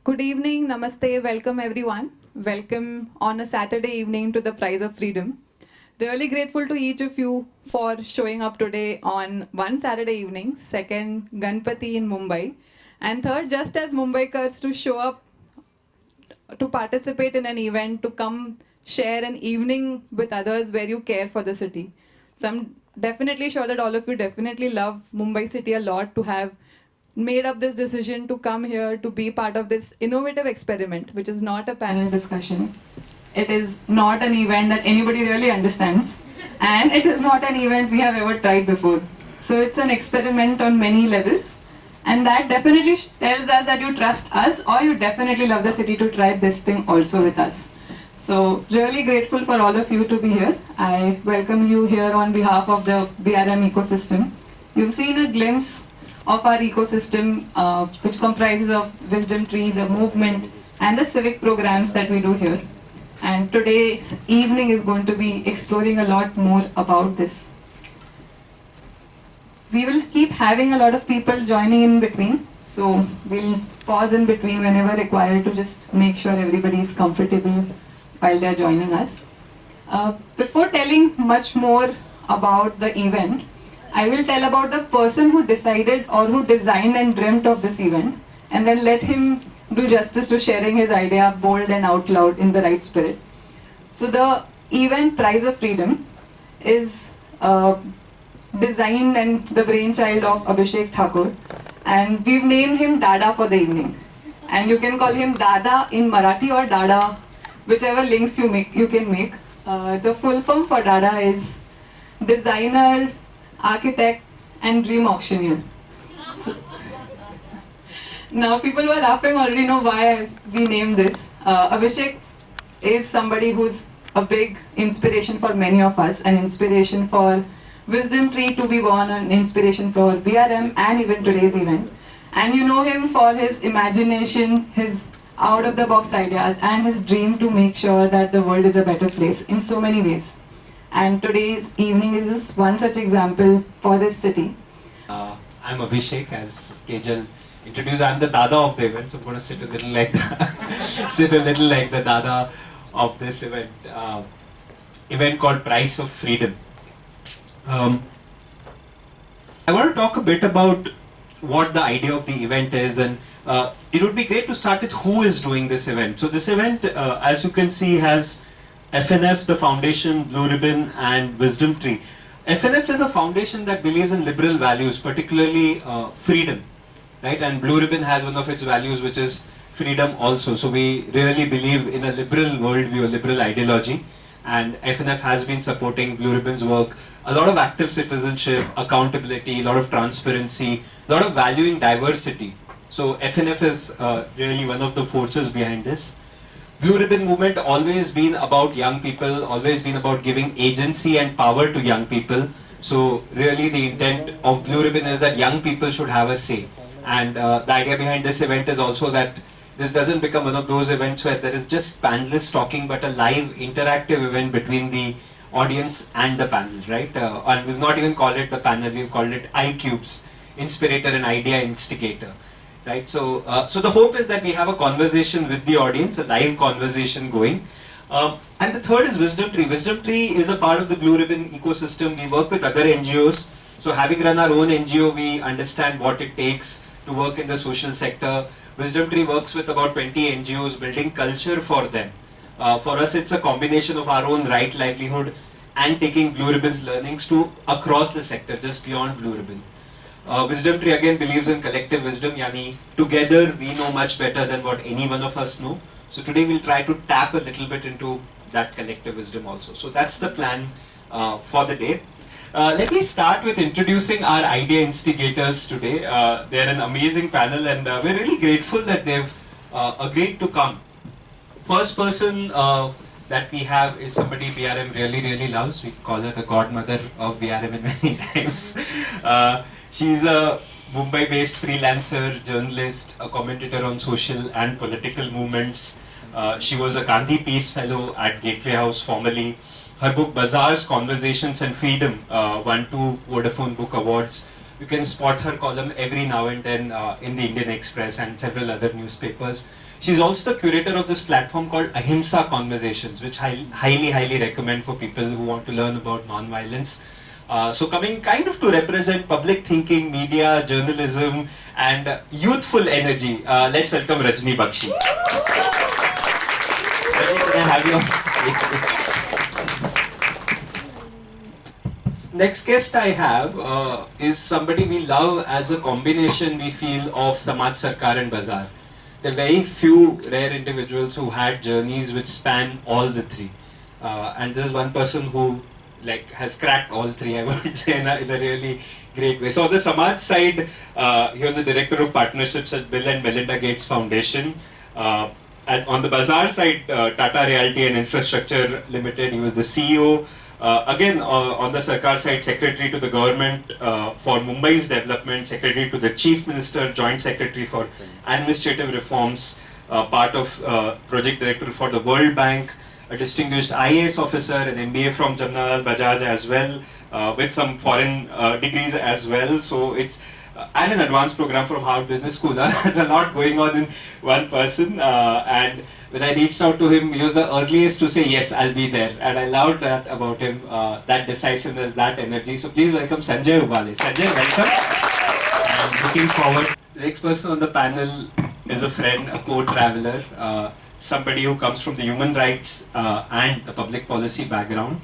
Good evening, namaste, welcome everyone. Welcome on a Saturday evening to the Prize of Freedom. Really grateful to each of you for showing up today on one Saturday evening, second Ganpati in Mumbai, and third just as Mumbaikars to show up to participate in an event, to come share an evening with others where you care for the city. So I'm definitely sure that all of you definitely love Mumbai city a lot to have made up this decision to come here to be part of this innovative experiment, which is not a panel discussion. It is not an event that anybody really understands. And it is not an event we have ever tried before. So it's an experiment on many levels. And that definitely tells us that you trust us or you definitely love the city to try this thing also with us. So really grateful for all of you to be here. I welcome you here on behalf of the BRM ecosystem. You've seen a glimpse of our ecosystem, which comprises of Wisdom Tree, the movement, and the civic programs that we do here. And today's evening is going to be exploring a lot more about this. We will keep having a lot of people joining in between, so we'll pause in between whenever required to just make sure everybody is comfortable while they're joining us. Before telling much more about the event, I will tell about the person who decided or who designed and dreamt of this event, and then let him do justice to sharing his idea bold and out loud in the right spirit. So the event Prize of Freedom is designed and the brainchild of Abishek Thakur, and we've named him Dada for the evening. And you can call him Dada in Marathi or Dada, whichever links you can make. The full form for Dada is designer, architect, and dream auctioneer. So, now people who are laughing already know why we named this. Abishek is somebody who's a big inspiration for many of us, an inspiration for Wisdom Tree to be born, an inspiration for BRM and even today's event. And you know him for his imagination, his out-of-the-box ideas, and his dream to make sure that the world is a better place in so many ways. And today's evening is just one such example for this city. I'm Abishek, as Kejal introduced. I'm the Dada of the event. So I'm going to sit a little like the Dada of this event. Event called Prize of Freedom. I want to talk a bit about what the idea of the event is, and it would be great to start with who is doing this event. So this event, as you can see, has FNF, the foundation, Blue Ribbon, and Wisdom Tree. FNF is a foundation that believes in liberal values, particularly freedom, right? And Blue Ribbon has one of its values, which is freedom also. So we really believe in a liberal worldview, a liberal ideology. And FNF has been supporting Blue Ribbon's work, a lot of active citizenship, accountability, a lot of transparency, a lot of valuing diversity. So FNF is really one of the forces behind this. Blue Ribbon movement always been about young people, always been about giving agency and power to young people. So really the intent of Blue Ribbon is that young people should have a say. And the idea behind this event is also that this doesn't become one of those events where there is just panelists talking, but a live interactive event between the audience and the panel, right? And we've not even called it the panel, we've called it iCubes, inspirator and idea instigator, right? So, so the hope is that we have a conversation with the audience, a live conversation going. And the third is Wisdom Tree. Wisdom Tree is a part of the Blue Ribbon ecosystem. We work with other NGOs. So having run our own NGO, we understand what it takes to work in the social sector. Wisdom Tree works with about 20 NGOs, building culture for them. For us, it's a combination of our own right livelihood and taking Blue Ribbon's learnings to across the sector, just beyond Blue Ribbon. Wisdom Tree again believes in collective wisdom, yani together we know much better than what any one of us know. So today we'll try to tap a little bit into that collective wisdom also. So that's the plan for the day. Let me start with introducing our idea instigators today. They're an amazing panel, and we're really grateful that they've agreed to come. First person that we have is somebody BRM really loves. We call her the godmother of BRM in many times. She's a Mumbai-based freelancer, journalist, a commentator on social and political movements. She was a Gandhi Peace Fellow at Gateway House formerly. Her book Bazaars, Conversations and Freedom won 2 Vodafone Book Awards. You can spot her column every now and then in the Indian Express and several other newspapers. She's also the curator of this platform called Ahimsa Conversations, which I highly recommend for people who want to learn about non-violence. So coming kind of to represent public thinking, media, journalism, and youthful energy, let's welcome Rajni Bakshi. Rajni, can I have you on stage? Next guest I have is somebody we love as a combination, we feel, of Samaj Sarkar and Bazaar. There are very few rare individuals who had journeys which span all the three. And this is one person who has cracked all three, I would say, in a really great way. So on the Samaj side, he was the director of partnerships at Bill and Melinda Gates Foundation. On the Bazaar side, Tata Realty and Infrastructure Limited, he was the CEO. Again, on the Sarkar side, Secretary to the Government for Mumbai's Development, Secretary to the Chief Minister, Joint Secretary for Administrative Reforms, part of Project Director for the World Bank, a distinguished IAS officer, an MBA from Jamnalal Bajaj as well, with some foreign degrees as well. So it's and an advanced program from Harvard Business School. There's a lot going on in one person. And when I reached out to him, he was the earliest to say, yes, I'll be there. And I loved that about him, that decisiveness, that energy. So please welcome Sanjay Ubale. Sanjay, welcome. I'm looking forward. The next person on the panel is a friend, a co-traveler, somebody who comes from the human rights and the public policy background.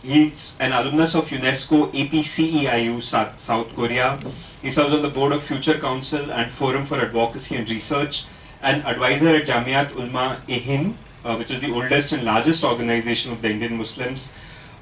He's an alumnus of UNESCO APCEIU, South Korea. He serves on the board of Future Council and Forum for Advocacy and Research, an advisor at Jamiat Ulma-e-Hind, which is the oldest and largest organization of the Indian Muslims,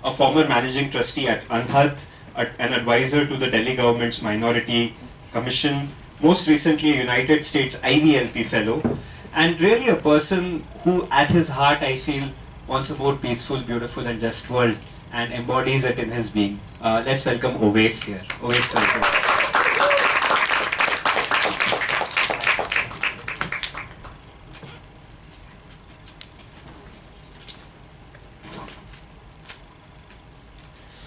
a former managing trustee at Anhat, an advisor to the Delhi government's Minority Commission, most recently a United States IVLP fellow, and really a person who at his heart I feel wants a more peaceful, beautiful and just world and embodies it in his being. Let's welcome Owais here. Owais, welcome.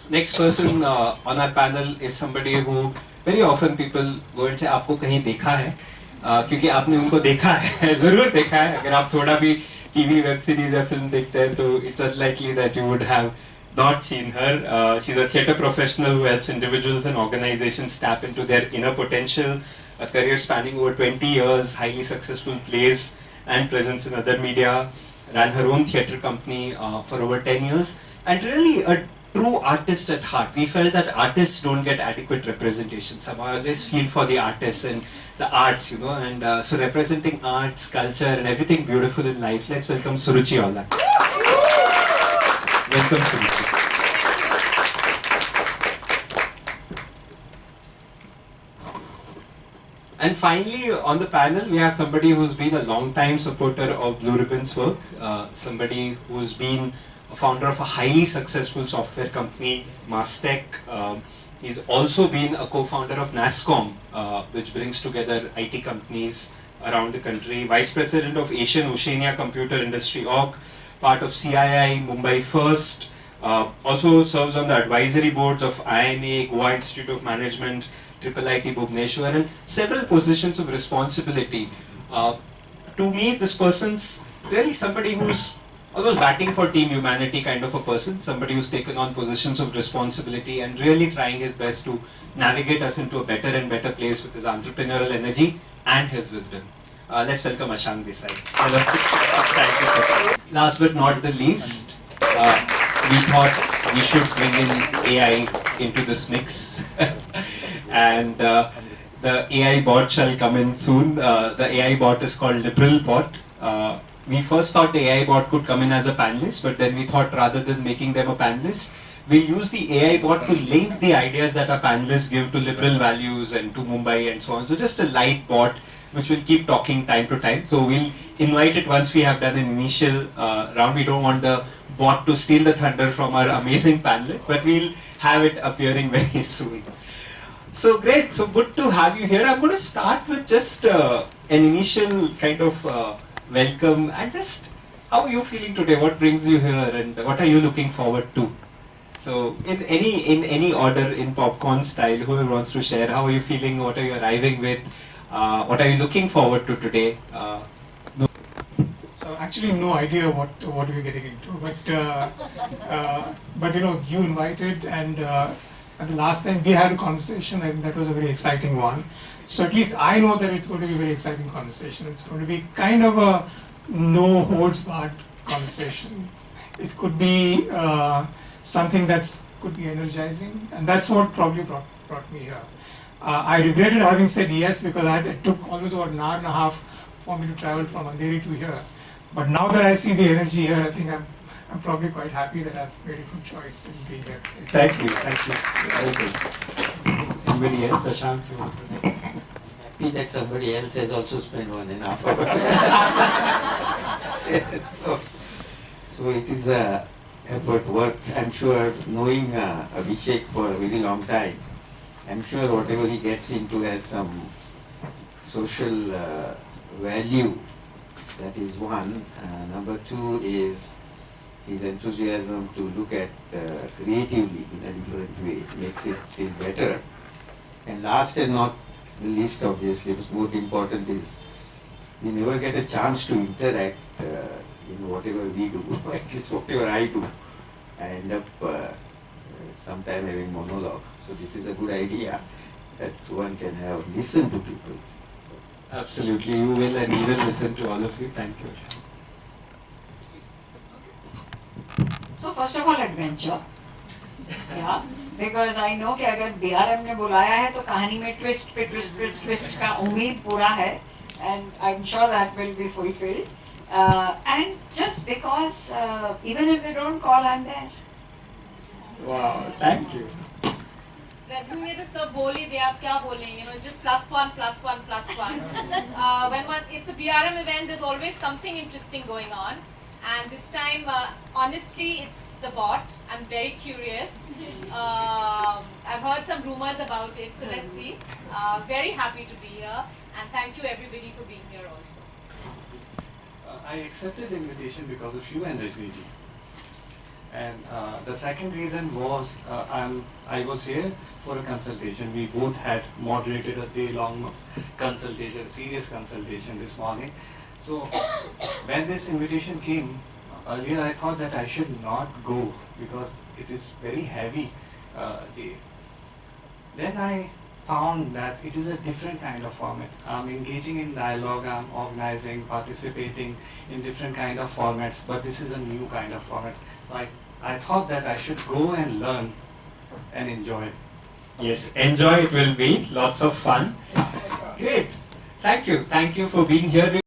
Next person on our panel is somebody who very often people go and say, आपको कहीं देखा है? क्योंकि आपने उनको देखा है, ज़रूर देखा है. अगर आप थोड़ा भी TV, web series या film देखते हैं, तो it's unlikely that you would have not seen her. She's a theatre professional who helps individuals and organizations tap into their inner potential. A career spanning over 20 years, highly successful plays and presence in other media. Ran her own theatre company for over 10 years, and really a true artist at heart. We felt that artists don't get adequate representation. Somehow I always feel for the artists and the arts, and so representing arts, culture and everything beautiful in life. Let's welcome Suruchi Ola. Welcome Suruchi. And finally on the panel we have somebody who's been a long time supporter of Blue Ribbon's work, somebody who's been a founder of a highly successful software company, Mastech. He's also been a co-founder of NASSCOM, which brings together IT companies around the country, Vice President of Asian Oceania Computer Industry Org, part of CII, Mumbai First, also serves on the advisory boards of IMA, Goa Institute of Management, IIIT Bhubaneswar, and several positions of responsibility. To me, this person's really somebody who's almost batting for Team Humanity kind of a person, somebody who's taken on positions of responsibility and really trying his best to navigate us into a better and better place with his entrepreneurial energy and his wisdom. Let's welcome Ashank Desai. Hello. Thank you. Last but not the least, we thought we should bring in AI into this mix. And the AI bot shall come in soon. The AI bot is called Liberal Bot. We first thought the AI bot could come in as a panelist, but then we thought rather than making them a panelist, we'll use the AI bot to link the ideas that our panelists give to liberal values and to Mumbai and so on. So just a light bot which will keep talking time to time. So we'll invite it once we have done an initial round. We don't want the bot to steal the thunder from our amazing panelists, but we'll have it appearing very soon. So great, so good to have you here. I'm going to start with just an initial kind of welcome and just how are you feeling today? What brings you here and what are you looking forward to? So in any order, in popcorn style, whoever wants to share, how are you feeling? What are you arriving with? What are you looking forward to today? So actually no idea what we're getting into, but you know, you invited, and at the last time we had a conversation, and that was a very exciting one. So at least I know that it's going to be a very exciting conversation. It's going to be kind of a no holds barred conversation. It could be something that's could be energizing, and that's what probably brought me here. I regretted having said yes because it took almost about an hour and a half for me to travel from Andheri to here. But now that I see the energy here, I think I'm probably quite happy that I've made a good choice in being here. Thank you. Very good. Anybody else? Ashank, you want to next? Happy that somebody else has also spent 1.5 hours. so it is a effort worth, I'm sure, knowing Abishek for a very long time. I'm sure whatever he gets into has some social value. That is one. Number two is his enthusiasm to look at creatively in a different way makes it still better. And last and not the least, obviously, what's more important is we never get a chance to interact in whatever we do, at least whatever I do. I end up sometime having monologue. So this is a good idea that one can have listen to people. Absolutely, you will, and we will listen to all of you. Thank you, Ashank. So first of all, adventure. Yeah, because I know कि अगर BRM ने बुलाया है तो कहानी में twist पे twist का उम्मीद पूरा है, and I'm sure that will be fulfilled. And just because even if they don't call, I'm there. Wow, thank you. Rajni ने तो सब बोल ही दिया, आप क्या बोलेंगे? You know, just +1, +1, +1. It's a BRM event, there's always something interesting going on. And this time, honestly, it's the bot. I'm very curious. I've heard some rumors about it, so let's see. Very happy to be here, and thank you everybody for being here also. I accepted the invitation because of you and Rajni ji. And the second reason was I was here for a consultation. We both had moderated a day-long consultation, serious consultation this morning. So when this invitation came, earlier I thought that I should not go because it is very heavy day. Then I found that it is a different kind of format. I'm engaging in dialogue, I'm organizing, participating in different kind of formats, but this is a new kind of format. So I thought that I should go and learn and enjoy. Yes, enjoy it will be. Lots of fun. Great. Thank you. Thank you for being here.